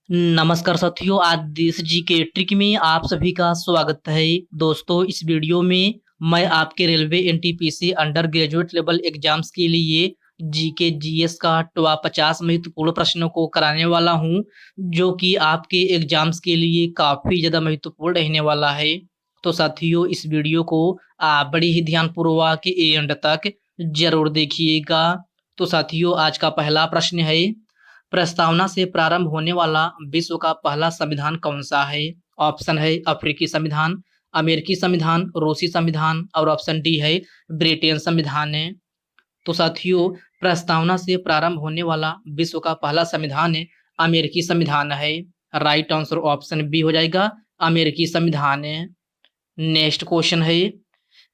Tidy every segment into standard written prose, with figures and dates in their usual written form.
नमस्कार साथियों, आज देश जी के ट्रिक में आप सभी का स्वागत है। दोस्तों, इस वीडियो में मैं आपके railway NTPC under graduate level exams के लिए जीके जीएस का टॉप 50 महत्वपूर्ण प्रश्नों को कराने वाला हूं, जो कि आपके एग्जाम्स के लिए काफी ज्यादा महत्वपूर्ण रहने वाला है। तो साथियों, इस वीडियो को आप बड़ी ही ध्यानपूर्वक एंड तक जरूर देखिएगा। तो साथियों, आज का पहला प्रश्न है, प्रस्तावना से प्रारंभ होने वाला विश्व का पहला संविधान कौन सा है? ऑप्शन है अफ्रीकी संविधान, अमेरिकी संविधान, रूसी संविधान और ऑप्शन डी है ब्रिटेन संविधान है। तो साथियों, प्रस्तावना से प्रारंभ होने वाला विश्व का पहला संविधान है अमेरिकी संविधान है। राइट आंसर ऑप्शन बी हो जाएगा, अमेरिकी संविधान है। नेक्स्ट क्वेश्चन है,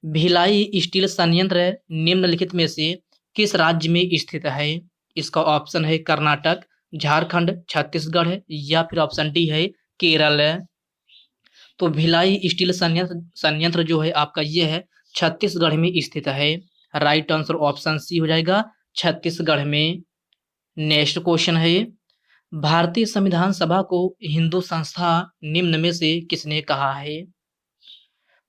भिलाई स्टील संयंत्र निम्नलिखित में से किस राज्य में स्थित है? इसका ऑप्शन है कर्नाटक, झारखंड, छत्तीसगढ़ या फिर ऑप्शन डी है केरल। तो भिलाई स्टील संयंत्र जो है आपका ये है छत्तीसगढ़ में स्थित है। राइट आंसर ऑप्शन सी हो जाएगा, छत्तीसगढ़ में। नेक्स्ट क्वेश्चन है, भारतीय संविधान सभा को हिंदू संस्था निम्न में से किसने कहा है?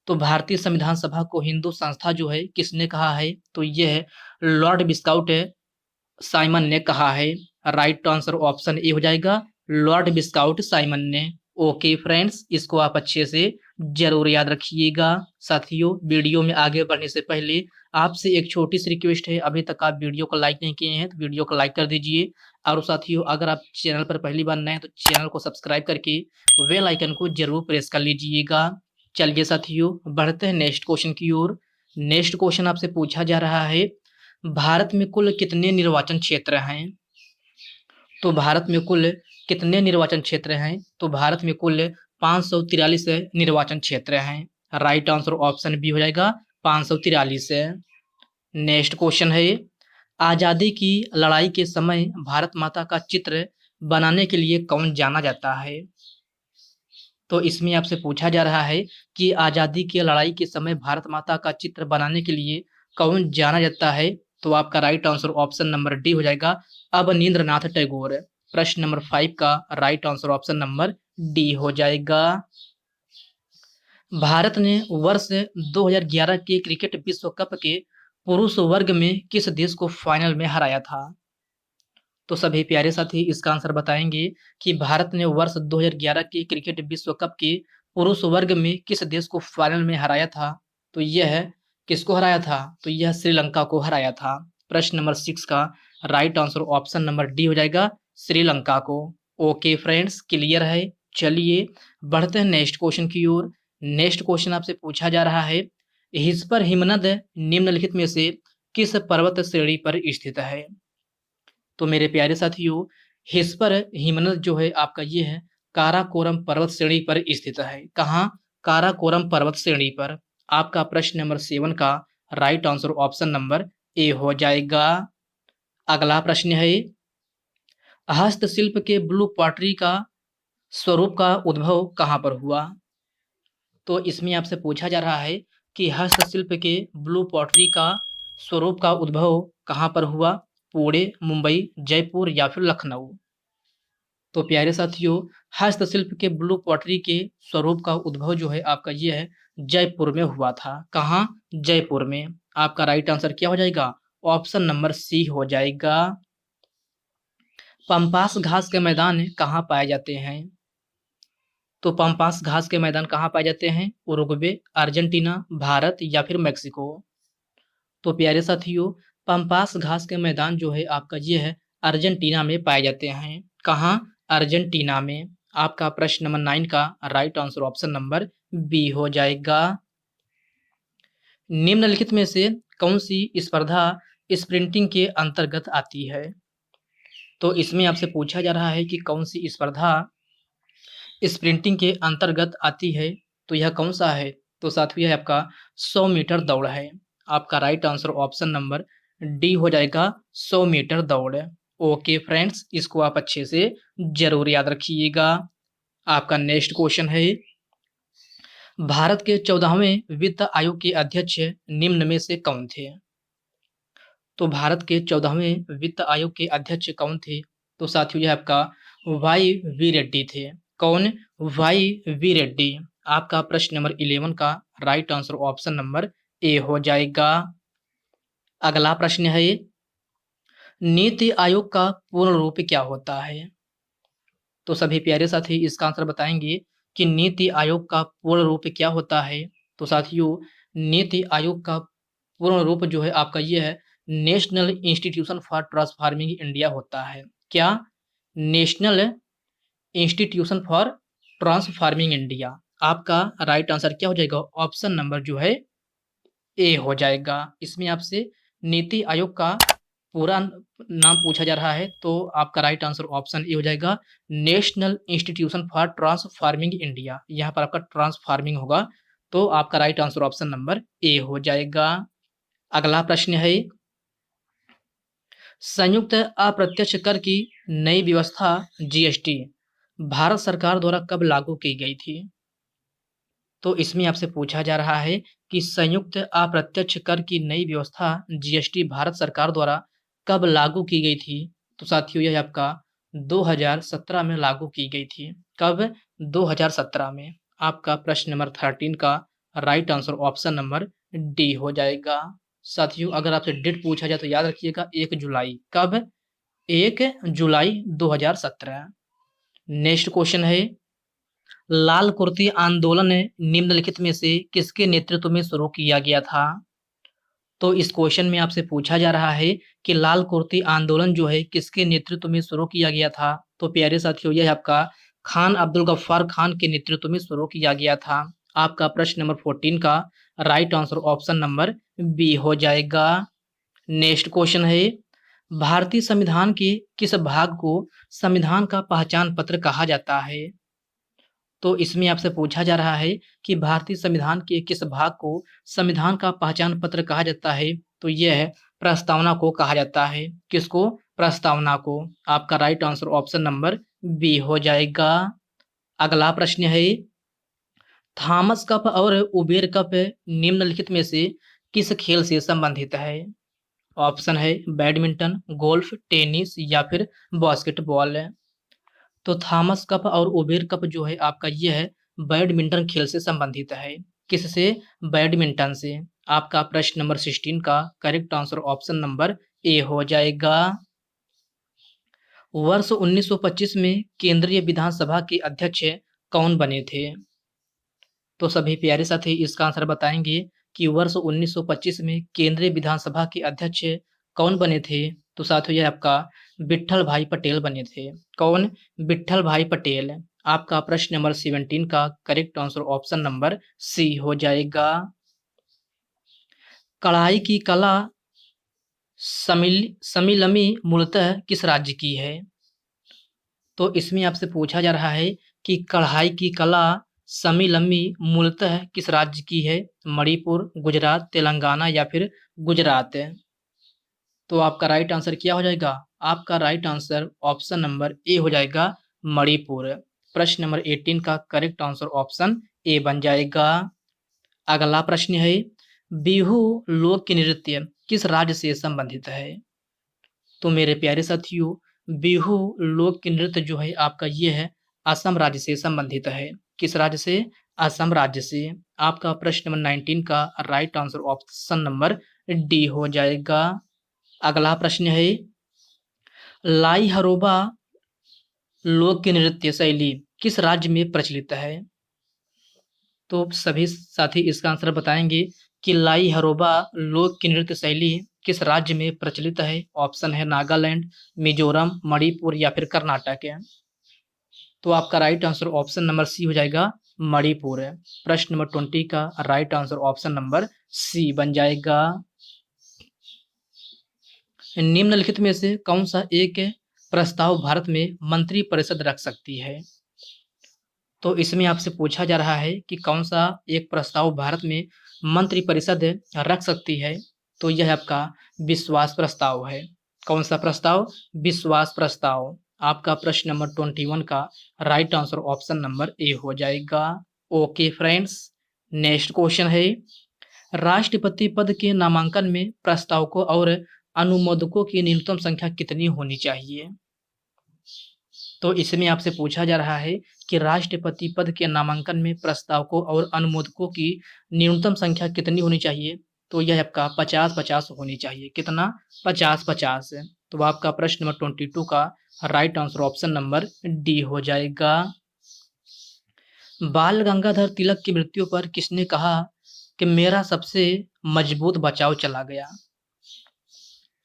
तो भारतीय संविधान सभा को हिंदू संस्था जो है किसने कहा है? तो यह है लॉर्ड बिस्काउट साइमन ने कहा है। राइट आंसर ऑप्शन ए हो जाएगा, लॉर्ड बिस्काउट साइमन ने। ओके फ्रेंड्स, इसको आप अच्छे से जरूर याद रखिएगा। साथियों, वीडियो में आगे बढ़ने से पहले आपसे एक छोटी सी रिक्वेस्ट है, अभी तक आप वीडियो को लाइक नहीं किए हैं तो वीडियो को लाइक कर दीजिए। और साथियों, अगर आप चैनल पर पहली बार नए हैं तो चैनल को सब्सक्राइब करके बेल आइकन को जरूर प्रेस कर लीजिएगा। चलिए साथियों, बढ़ते हैं नेक्स्ट क्वेश्चन की ओर। नेक्स्ट क्वेश्चन आपसे पूछा जा रहा है, भारत में कुल कितने निर्वाचन क्षेत्र हैं? तो भारत में कुल कितने निर्वाचन क्षेत्र हैं? तो भारत में कुल 543 निर्वाचन क्षेत्र हैं। राइट आंसर ऑप्शन बी हो जाएगा, 543 है। नेक्स्ट क्वेश्चन है, आजादी की लड़ाई के समय भारत माता का चित्र बनाने के लिए कौन जाना जाता है? तो इसमें आपसे पूछा जा रहा है कि आजादी की लड़ाई के समय भारत माता का चित्र बनाने के लिए कौन जाना जाता है? तो आपका right answer option number D हो जाएगा, अवनींद्रनाथ टैगोर। प्रश्न नंबर 5 का right answer option number D हो जाएगा। भारत ने वर्ष 2011 के क्रिकेट विश्व कप के पुरुष वर्ग में किस देश को फाइनल में हराया था? तो सभी प्यारे साथी इसका आंसर बताएंगे कि भारत ने वर्ष 2011 के क्रिकेट विश्व कप के पुरुष वर्ग में किस देश को फाइनल में हराया था? तो यह है, किसको हराया था? तो यह श्रीलंका को हराया था। प्रश्न नंबर 6 का right answer option number D हो जाएगा, श्रीलंका को। ओके फ्रेंड्स, क्लियर है। चलिए बढ़ते हैं नेक्स्ट क्वेश्चन की ओर। नेक्स्ट क्वेश्चन आपसे पूछा जा रहा है, हिस्पर हिमनद निम्नलिखित में से किस पर्वत श्रेणी पर स्थित है? तो मेरे प्यारे साथियों, हिस्पर हिमनद जो है आपका ये है काराकोरम पर्वत श्रेणी पर स्थित है। कहाँ? काराकोरम पर्वत श्रेणी पर। आपका प्रश्न नंबर 7 का right answer option number A हो जाएगा। अगला प्रश्न है, हस्तशिल्प के ब्लू पॉटरी का स्वरूप का उद्भव कहाँ पर हुआ? तो इसमें आपसे पूछा जा रहा है कि हस्तशिल्प के ब्लू पॉटरी का स्वरूप का उद्भव कहाँ पर हुआ? पुणे, मुंबई, जयपुर या फिर लखनऊ। तो प्यारे साथियों, हस्तशिल्प के ब्लू पॉटरी के स्वरूप का उद्भव जो है आपका ये है जयपुर में हुआ था। कहाँ? जयपुर में। आपका राइट आंसर क्या हो जाएगा? ऑप्शन नंबर सी हो जाएगा। पंपास घास के मैदान कहाँ पाए जाते हैं? तो पंपास घास के मैदान कहाँ पाए जाते हैं? उरुग्वे, अर्जेंटीना, भारत या फिर मेक्सिको। तो प्यारे साथियों, पंपास घास के मैदान जो है आपका ये है अर्जेंटीना में पाए जाते हैं। कहाँ? अर्जेंटीना में। आपका प्रश्न नंबर 9 का right answer option number B हो जाएगा। निम्नलिखित में से कौन सी स्पर्धा स्प्रिंटिंग के अंतर्गत आती है? तो इसमें आपसे पूछा जा रहा है कि कौन सी स्पर्धा स्प्रिंटिंग के अंतर्गत आती है, तो यह कौन सा है? तो साथियों, यह आपका 100 मीटर दौड़ है। आपका right answer option number D हो जाएगा, 100 मीटर दौड़। ओके फ्रेंड्स, इसको आप अच्छे से जरूर याद रखिएगा। आपका नेक्स्ट क्वेश्चन है, भारत के 14वें वित्त आयोग के अध्यक्ष निम्न में से कौन थे? तो भारत के 14वें वित्त आयोग के अध्यक्ष कौन थे? तो साथियों, यह आपका वाई वी रेड्डी थे। कौन? Y V Reddy. आपका प्रश्न नंबर 11 का right answer option number A हो जाएगा। अगला प्रश्न है, नीति आयोग का पूर्ण रूप क्या होता है? तो सभी प्यारे साथी इसका आंसर बताएंगे कि नीति आयोग का पूर्ण रूप क्या होता है। तो साथियों, नीति आयोग का पूर्ण रूप जो है आपका ये है, national institution for transforming India होता है। क्या? National institution for transforming India. आपका राइट आंसर क्या हो जाएगा? ऑप्शन नंबर जो है ए हो जाएगा। इसमें आपसे नीति आयोग का पूरा नाम पूछा जा रहा है, तो आपका राइट आंसर ऑप्शन ए हो जाएगा, national institution for transforming India. यहाँ पर आपका ट्रांसफॉर्मिंग होगा, तो आपका right answer option number A हो जाएगा। अगला प्रश्न है, संयुक्त अप्रत्यक्ष कर की नई व्यवस्था जीएसटी भारत सरकार द्वारा कब लागू की गई थी? तो इसमें आपसे पूछा जा रहा है कि संयुक्त अप्रत्यक्ष कर की नई व्यवस्था जीएसटी भारत सरकार द्वारा कब लागू की गई थी? तो साथियों, यह आपका 2017 में लागू की गई थी। कब? 2017 में। आपका प्रश्न नंबर 13 का right answer option number D हो जाएगा। साथियों, अगर आपसे डेट पूछा जाए तो याद रखिएगा 1 जुलाई। कब? 1 जुलाई 2017। नेक्स्ट क्वेश्चन है, लाल कुर्ती आंदोलन निम्नलिखित में से किसके नेतृत्व में शुरू किया गया था? तो इस क्वेश्चन में आपसे पूछा जा रहा है कि लाल कुर्ती आंदोलन जो है किसके नेतृत्व में शुरू किया गया था? तो प्यारे साथियों, यह आपका खान अब्दुल गफ्फार खान के नेतृत्व में शुरू किया गया था। आपका प्रश्न नंबर 14 का right answer option number B हो जाएगा। नेक्स्ट क्वेश्चन है, भारतीय संविधान के किस भाग को संविधान का पहचान पत्र कहा जाता है? तो इसमें आपसे पूछा जा रहा है कि भारतीय संविधान के किस भाग को संविधान का पहचान पत्र कहा जाता है? तो यह है प्रस्तावना को कहा जाता है। किसको? प्रस्तावना को। आपका right answer option number B हो जाएगा। अगला प्रश्न है, थॉमस कप और उबेर कप निम्नलिखित में से किस खेल से संबंधित है? ऑप्शन है बैडमिंटन, गोल्फ, टेनिस या फिर बास्केटबॉल। तो थॉमस कप और उबेर कप जो है आपका ये है बैडमिंटन खेल से संबंधित है। किससे? बैडमिंटन से। आपका प्रश्न नंबर 16 का correct answer option number A हो जाएगा। वर्ष 1925 में केंद्रीय विधानसभा के अध्यक्ष कौन बने थे? तो सभी प्यारे साथी इसका आंसर बताएंगे कि वर्ष 1925 में केंद्रीय विधानसभा के अध्यक्ष कौन बने थे? तो साथियों, यह आपका विट्ठल भाई पटेल बने थे। कौन? विट्ठल भाई पटेल। आपका प्रश्न नंबर 17 का correct answer option number C हो जाएगा। कढ़ाई की कला समिलमी मूलतः किस राज्य की है? तो इसमें आपसे पूछा जा रहा है कि कढ़ाई की कला समिलमी मूलतः किस राज्य की है? मणिपुर, गुजरात, तेलंगाना या फिर गुजरात। तो आपका राइट आंसर क्या हो जाएगा? आपका right answer option number A हो जाएगा, मणिपुर। प्रश्न नंबर 18 का करेक्ट आंसर ऑप्शन ए बन जाएगा। अगला प्रश्न है, बिहू लोक नृत्य किस राज्य से संबंधित है? तो मेरे प्यारे साथियों, बिहू लोक नृत्य जो है आपका ये है असम राज्य से संबंधित है। किस राज्य से? असम राज्य से। आपका प्रश्न नंबर 19 का right answer option number D हो जाएगा। अगला प्रश्न है, लाई हरोबा लोक नृत्य शैली किस राज्य में प्रचलित है? तो सभी साथी इसका आंसर बताएंगे कि लाई हरोबा लोक नृत्य शैली किस राज्य में प्रचलित है। ऑप्शन है नागालैंड, मिजोरम, मणिपुर या फिर कर्नाटक है। तो आपका right answer option number C हो जाएगा, मणिपुर। प्रश्न नंबर 20 का right answer option number C बन जाएगा। निम्नलिखित में से कौन सा एक प्रस्ताव भारत में मंत्रिपरिषद रख सकती है? तो इसमें आपसे पूछा जा रहा है कि कौन सा एक प्रस्ताव भारत में मंत्रिपरिषद रख सकती है? तो यह आपका विश्वास प्रस्ताव है। कौन सा प्रस्ताव? विश्वास प्रस्ताव। आपका प्रश्न नंबर 21 का right answer option number A हो जाएगा। ओके फ्रेंड्स, नेक्स्ट क्वेश्चन है, राष्ट्रपति पद के नामांकन में प्रस्तावकों और अनुमोदकों की न्यूनतम संख्या कितनी होनी चाहिए? तो इसमें आपसे पूछा जा रहा है कि राष्ट्रपति पद के नामांकन में प्रस्तावकों और अनुमोदकों की न्यूनतम संख्या कितनी होनी चाहिए? तो यह आपका 50-50 होनी चाहिए। कितना? 50-50 है। तो आपका प्रश्न नंबर 22 का right answer option number D हो जाएगा। बाल गंगाधर तिलक की मृत्यु पर किसने कहा कि मेरा सबसे मजबूत बचाव चला गया?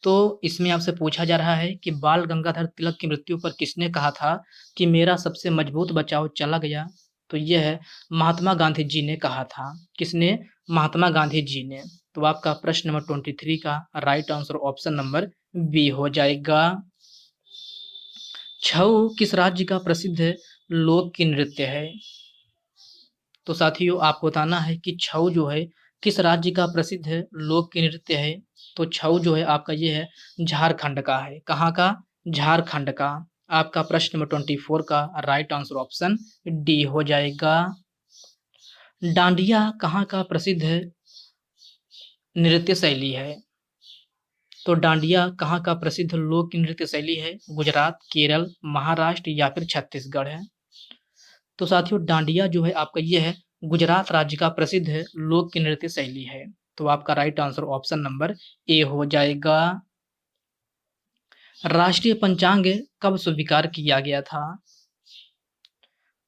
तो इसमें आपसे पूछा जा रहा है कि बाल गंगाधर तिलक की मृत्यु पर किसने कहा था कि मेरा सबसे मजबूत बचाव चला गया? तो यह महात्मा गांधी जी ने कहा था। किसने? महात्मा गांधी जी ने। तो आपका प्रश्न नंबर 23 का right answer option number B हो जाएगा। छऊ किस राज्य का प्रसिद्ध लोक नृत्य है? तो साथियों आपको बताना है कि छऊ जो है किस राज्य का प्रसिद्ध लोक नृत्य है? तो छऊ जो है आपका ये है झारखंड का है। कहाँ का? झारखंड का। आपका प्रश्न नंबर 24 का राइट आंसर ऑप्शन डी हो जाएगा। डांडिया कहाँ का प्रसिद्ध नृत्य शैली है? तो डांडिया कहाँ का प्रसिद्ध लोक नृत्य शैली है? गुजरात, केरल, महाराष्ट्र या फिर छत्तीसगढ़ है। तो साथियों डांडिया जो है आपका ये है गुजरात राज्य का प्रसिद्ध लोक नृत्य शैली है। तो आपका right answer option number A हो जाएगा। राष्ट्रीय पंचांग कब स्वीकार किया गया था?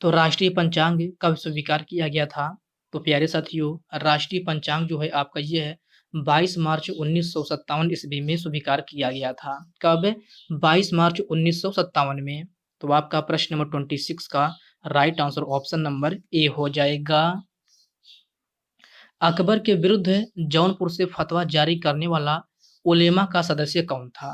तो राष्ट्रीय पंचांग कब स्वीकार किया गया था? तो प्यारे साथियों राष्ट्रीय पंचांग जो है आपका ये है 22 मार्च 1957 ईस्वी में स्वीकार किया गया था। कब? 22 मार्च 1957 में। तो आपका प्रश्न नंबर 26 का right answer option number A हो जाएगा। अकबर के विरुद्ध जौनपुर से फतवा जारी करने वाला उलेमा का सदस्य कौन था?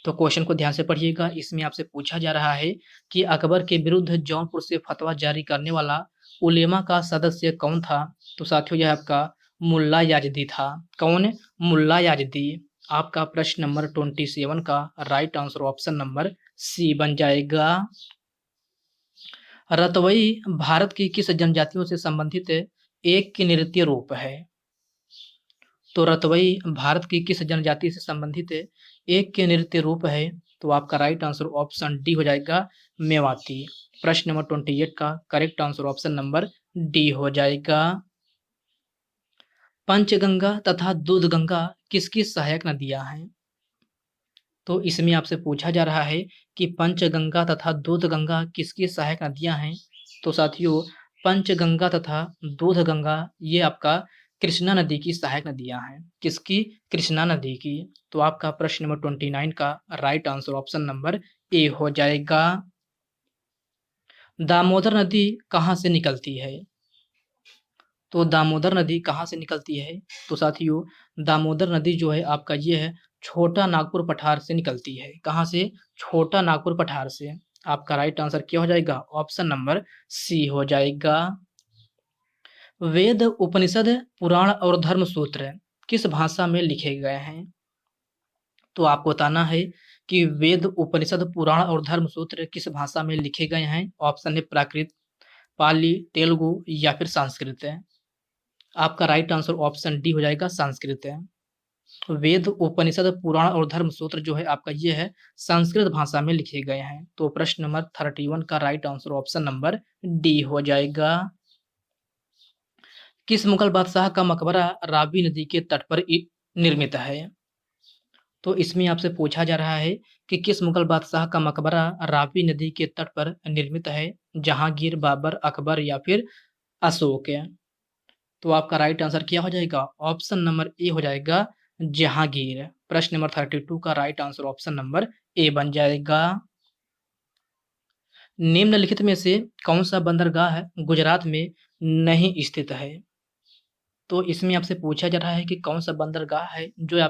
तो क्वेश्चन को ध्यान से पढ़िएगा। इसमें आपसे पूछा जा रहा है कि अकबर के विरुद्ध जौनपुर से फतवा जारी करने वाला उलेमा का सदस्य कौन था? तो साथियों यह आपका मुल्ला याजदी था। कौन? मुल्ला याजदी। आपका प्रश्न नंबर 27 का right answer option number C बन जाएगा। रतवई भारत की किस जनजातियों से संबंधित एक की नृत्य रूप है? तो रतवई भारत की किस जनजाति से संबंधित एक के नृत्य रूप है? तो आपका राइट आंसर ऑप्शन डी हो जाएगा मेवाती। प्रश्न नंबर 28 का correct answer option number D हो जाएगा। पंचगंगा तथा दूधगंगा किसकी सहायक नदियां हैं? तो इसमें आपसे पूछा जा रहा है कि पंचगंगा तथा दूधगंगा किसकी सहायक नदियां हैं? तो साथियों पंचगंगा तथा दूधगंगा ये आपका कृष्णा नदी की सहायक नदियां हैं। किसकी? कृष्णा नदी की। तो आपका प्रश्न नंबर 29 का right answer option number A हो जाएगा। दामोदर नदी कहाँ से निकलती है? तो दामोदर नदी कहाँ से निकलती है? तो साथियों दामोदर नदी जो है आपका ये है छोटा नागपुर पठार से निकलती है। कहाँ से? छोटा नागपुर पठार से। आपका राइट आंसर क्या हो जाएगा? ऑप्शन नंबर सी हो जाएगा। वेद, उपनिषद, पुराण और धर्म सूत्र किस भाषा में लिखे गए हैं? तो आपको बताना है कि वेद, उपनिषद, पुराण और धर्म सूत्र किस भाषा में लिखे गए हैं। ऑप्शन है प्राकृत, पाली, तेलुगु या फिर संस्कृत है। आपका राइट आंसर ऑप्शन डी हो जाएगा संस्कृत है। वेद, उपनिषद, पुराण और धर्म सूत्र जो है आपका ये है संस्कृत भाषा में लिखे गए हैं। तो प्रश्न नंबर 31 का right answer option number D हो जाएगा। किस मुगल बादशाह का मकबरा रावी नदी के तट पर निर्मित है? तो इसमें आपसे पूछा जा रहा है कि किस मुगल बादशाह का मकबरा रावी नदी के तट पर निर्मित है? जहांगीर, बाबर, अकबर या फिर अशोक है। तो आपका राइट आंसर क्या हो जाएगा? ऑप्शन नंबर ए हो जाएगा जहांगीर। प्रश्न नंबर 32 का राइट आंसर ऑप्शन नंबर ए बन जाएगा। निम्नलिखित में से कौन सा बंदरगाह गुजरात में नहीं स्थित है? तो इसमें आपसे पूछा जा रहा है कि कौन सा बंदरगाह है जो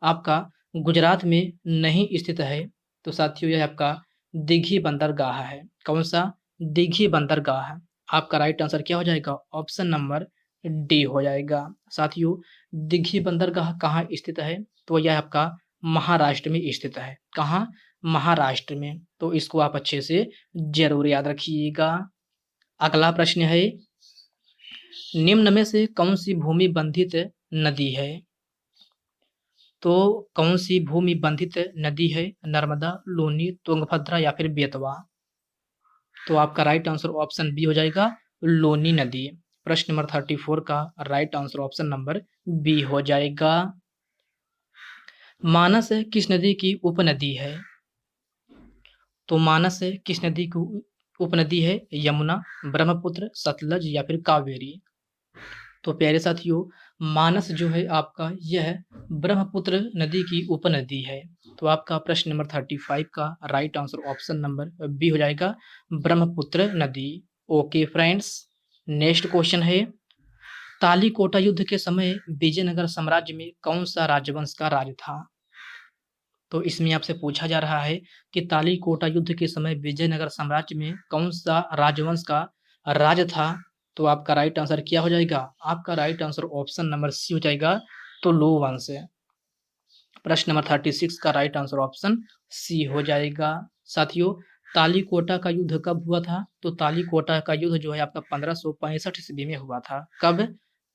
आपका गुजरात में नहीं स्थित है। तो साथियों यह आपका दीघी बंदरगाह है। कौन सा? दीघी बंदरगाह। आपका राइट आंसर क्या हो जाएगा? ऑप्शन नंबर डी हो जाएगा। साथियों दीघी बंदरगाह कहाँ स्थित है? तो यह आपका महाराष्ट्र में स्थित है। कहाँ? महाराष्ट्र में। तो इसको आप अच्छे से जरूर याद रखिएगा। अगला प्रश्न है निम्न में से कौन सी भूमि बंधित नदी है? तो कौन सी भूमि बंधित नदी है? नर्मदा, लूनी, तुंगभद्रा या फिर बेतवा? तो आपका राइट आंसर ऑप्शन बी हो जाएगा, लूनी नदी। प्रश्न नंबर 34 का right answer option number B हो जाएगा। मानस किस नदी की उपनदी है? तो मानस किस नदी की उपनदी है? यमुना, ब्रह्मपुत्र, सतलज या फिर कावेरी? तो प्यारे साथियों, मानस जो है आपका यह ब्रह्मपुत्र नदी की उपनदी है। तो आपका प्रश्न नंबर 35 का right answer option number B हो जाएगा, ब्रह्मपुत्र नदी। ओके फ्रेंड्स, नेक्स्ट क्वेश्चन है, तालीकोटा युद्ध के समय विजयनगर साम्राज्य में कौन सा राजवंश का राज था? तो इसमें आपसे पूछा जा रहा है कि तालीकोटा युद्ध के समय विजयनगर साम्राज्य में कौन सा राजवंश का राज था? तो आपका राइट आंसर क्या हो जाएगा? आपका right answer option number C हो जाएगा, तो लो वंश है। प्रश्न नंबर 36 का राइट आंसर ऑप्शन सी हो जाएगा। साथियों, तालीकोटा का युद्ध कब हुआ था? तो तालीकोटा का युद्ध जो है आपका 1565 ईस्वी में हुआ था। कब?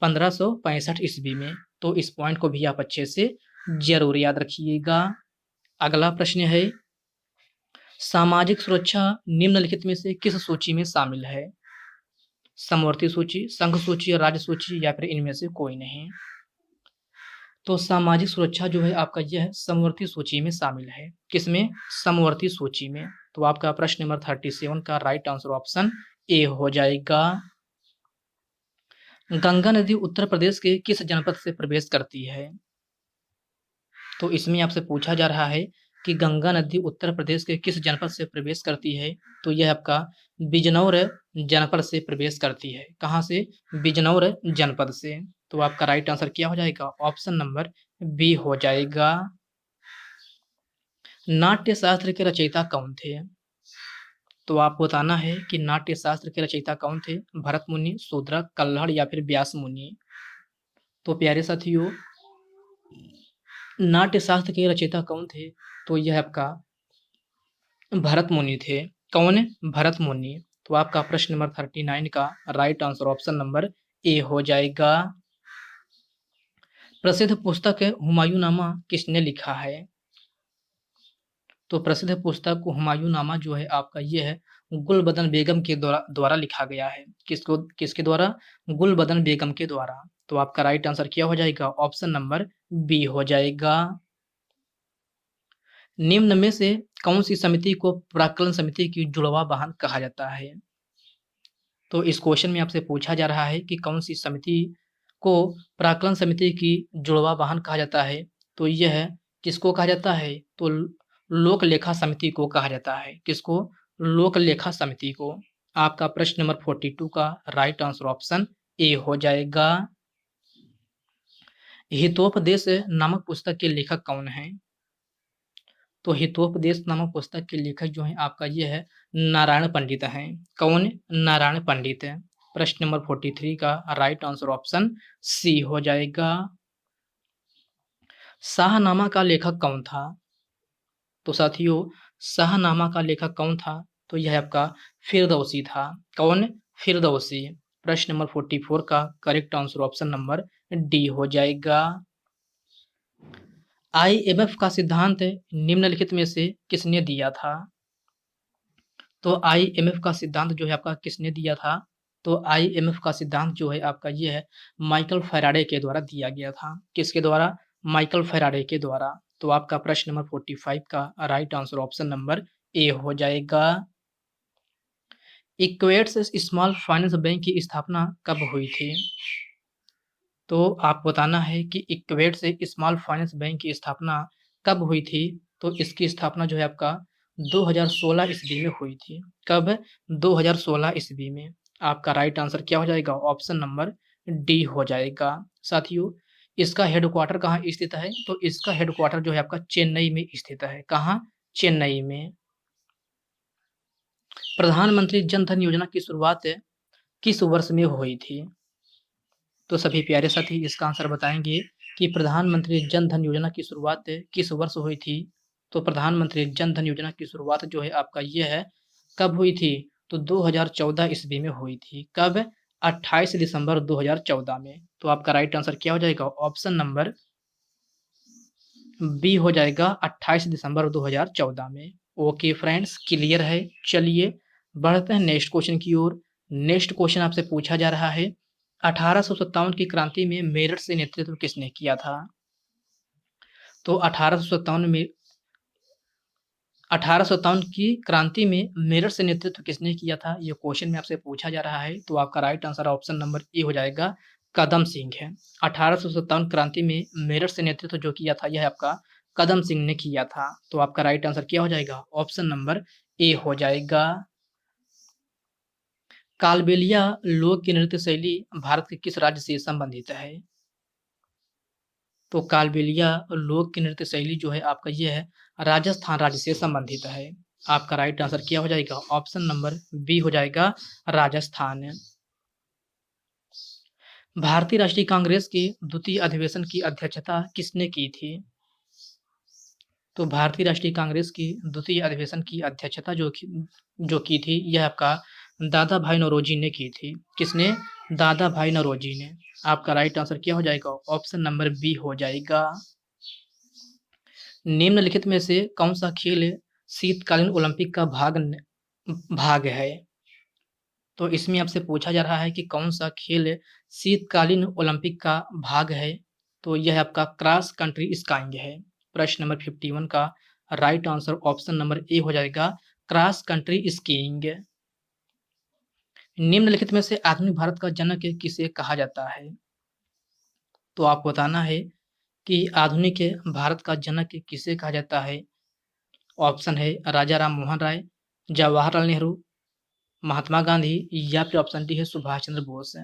1565 ईस्वी में। तो इस पॉइंट को भी आप अच्छे से जरूर याद रखिएगा। अगला प्रश्न है, सामाजिक सुरक्षा निम्नलिखित में से किस सूची में शामिल है? समवर्ती सूची, संघ सूची, राज्य सूची या फिर इनमें से कोई नहीं? तो सामाजिक सुरक्षा जो है आपका यह समवर्ती सूची में शामिल है। किसमें? समवर्ती सूची में। तो आपका प्रश्न नंबर 37 का राइट आंसर ऑप्शन ए हो जाएगा। गंगा नदी उत्तर प्रदेश के किस जनपद से प्रवेश करती है? तो इसमें आपसे पूछा जा रहा है कि गंगा नदी उत्तर प्रदेश के किस जनपद से प्रवेश करती है? तो यह आपका बिजनौर जनपद से प्रवेश करती है। कहाँ से? बिजनौर जनपद से। तो आपका राइट आंसर क्या हो जाएगा? ऑप्शन नंबर बी हो जाएगा। नाट्य शास्त्र के रचयिता कौन थे? तो आपको बताना है कि नाट्य शास्त्र के रचयिता कौन थे? भरत मुनि, शूद्रक, कल्हड़ या फिर व्यास मुनि? तो प्यारे साथियों, नाट्य शास्त्र के रचयिता कौन थे? तो यह आपका भरत मुनि थे। कौन? भरत मुनि। तो आपका प्रश्न नंबर 39 का right answer option number A हो जाएगा। प्रसिद्ध पुस्तक हुमायूंनामा किसने लिखा है? तो प्रसिद्ध पुस्तक हुमायूंनामा जो है आपका ये है गुलबदन बेगम के द्वारा लिखा गया है। किसके द्वारा? गुलबदन बेगम के द्वारा। तो आपका राइट आंसर क्या हो जाएगा? ऑप्शन नंबर बी हो जाएगा। निम्न में से कौन सी समिति को प्राक्कलन समिति की जुड़वा वाहन कहा जाता है? तो इस क्वेश्चन में आपसे पूछा जा रहा है कि कौन सी समिति को प्राक्कलन समिति की जुड़वा वाहन कहा जाता है? तो यह किसको कहा जाता है? तो लोक लेखा समिति को कहा जाता है। किसको? लोक लेखा समिति को। आपका प्रश्न नंबर 42 का राइट आंसर ऑप्शन ए हो जाएगा। हितोपदेश नामक पुस्तक के लेखक कौन है? तो हितोपदेश नामक पुस्तक के लेखक जो है आपका ये है नारायण पंडित हैं। कौन? नारायण पंडित है। प्रश्न नंबर 43 का राइट आंसर ऑप्शन सी हो जाएगा। शाहनामा का लेखक कौन था? तो साथियों, शाहनामा का लेखक कौन था? तो यह आपका फिरदौसी था। कौन? फिरदौसी। प्रश्न नंबर 44 का correct answer option number D हो जाएगा। IMF का सिद्धांत निम्नलिखित में से किसने दिया था? तो IMF का सिद्धांत जो है आपका किसने दिया था? तो IMF का सिद्धांत जो है आपका ये है माइकल फैराडे के द्वारा दिया गया था। किसके द्वारा? माइकल फैराडे के द्वारा। तो आपका प्रश्न नंबर 45 का right answer option number A हो जाएगा। इक्वेट्स स्मॉल फाइनेंस बैंक की स्थापना कब हुई थी? तो आप बताना है कि इक्वेट से स्मॉल फाइनेंस बैंक की स्थापना कब हुई थी? तो इसकी स्थापना जो है आपका 2016 ईस्वी में हुई थी। कब? 2016 ईस्वी में। आपका राइट आंसर क्या हो जाएगा? ऑप्शन नंबर डी हो जाएगा। साथियों, इसका हेडक्वार्टर कहाँ स्थित है? तो इसका हेडक्वार्टर जो है आपका चेन्नई में स्थित है। कहाँ? चेन्नई में। प्रधानमंत्री जन धन योजना की शुरुआत किस वर्ष में हुई थी? तो सभी प्यारे साथी इसका आंसर बताएंगे कि प्रधानमंत्री जन धन योजना की शुरुआत किस वर्ष हुई थी? तो प्रधानमंत्री जन धन योजना की शुरुआत जो है आपका ये है कब हुई थी? तो 2014 ईस्वी में हुई थी। कब? 28 दिसंबर 2014 में। तो आपका राइट आंसर क्या हो जाएगा? ऑप्शन नंबर बी हो जाएगा 28 दिसंबर 2014 में। ओके फ्रेंड्स, क्लियर है। चलिए बढ़ते हैं नेक्स्ट क्वेश्चन की ओर। नेक्स्ट क्वेश्चन आपसे पूछा जा रहा है, 1857 की क्रांति में मेरठ से नेतृत्व किसने किया था? तो 1857 की क्रांति में मेरठ से नेतृत्व किसने किया था, ये क्वेश्चन में आपसे पूछा जा रहा है। तो आपका right answer option number A हो जाएगा, कदम सिंह है। 1857 क्रांति में मेरठ से नेतृत्व जो किया था यह आपका कदम सिंह ने किया था। तो आपका राइट आंसर क्या हो जाएगा? ऑप्शन नंबर ए हो जाएगा। कालबेलिया लोक की नृत्य शैली भारत के किस राज्य से संबंधित है? तो कालबेलिया लोक की नृत्य शैली जो है आपका ये है राजस्थान राज्य से संबंधित है। आपका राइट आंसर क्या हो जाएगा? ऑप्शन नंबर बी हो जाएगा, राजस्थान। भारतीय राष्ट्रीय कांग्रेस के द्वितीय अधिवेशन की अध्यक्षता किसने की थी? तो भारतीय राष्ट्रीय कांग्रेस की द्वितीय अधिवेशन की अध्यक्षता जो की थी यह आपका दादा भाई नौरोजी ने की थी। किसने? दादा भाई नौरोजी ने। आपका राइट आंसर क्या हो जाएगा? ऑप्शन नंबर बी हो जाएगा। निम्नलिखित में से कौन सा खेल शीतकालीन ओलंपिक का भाग है? तो इसमें आपसे पूछा जा रहा है कि कौन सा खेल शीतकालीन ओलंपिक का भाग है। तो यह आपका क्रॉस कंट्री स्काइंग है। प्रश्न नंबर 51 का right answer option number A हो जाएगा, क्रॉस कंट्री स्कीइंग। निम्नलिखित में से आधुनिक भारत का जनक किसे कहा जाता है? तो आपको बताना है कि आधुनिक भारत का जनक किसे कहा जाता है। ऑप्शन है राजा राम मोहन राय, जवाहरलाल नेहरू, महात्मा गांधी या फिर ऑप्शन डी है सुभाष चंद्र बोस।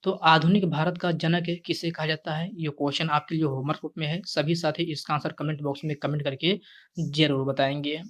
तो आधुनिक भारत का जनक किसे कहा जाता है, ये क्वेश्चन आपके लिए होमवर्क में है। सभी साथी इसका आंसर कमेंट बॉक्स में कमेंट करके जरूर बताएंगे।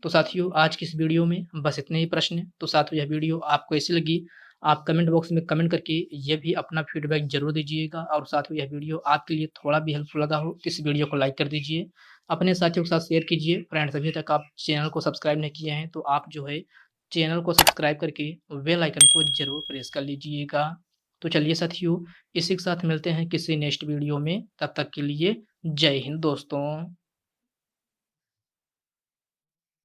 तो साथियों आज की इस वीडियो में बस इतने ही प्रश्न। तो साथियों यह वीडियो आपको कैसी लगी आप कमेंट बॉक्स में कमेंट करके ये भी अपना फीडबैक जरूर दीजिएगा। और साथियों यह वीडियो आपके लिए थोड़ा भी हेल्पफुल लगा हो तो इस वीडियो को लाइक कर दीजिए, अपने साथियों के साथ शेयर कीजिए। फ्रेंड्स अभी तक आप चैनल को सब्सक्राइब नहीं किए हैं तो आप जो है चैनल को सब्सक्राइब करके बेल आइकन को जरूर प्रेस कर लीजिएगा। तो चलिए साथियों इसी के साथ मिलते हैं किसी नेक्स्ट वीडियो में, तब तक के लिए जय हिंद दोस्तों।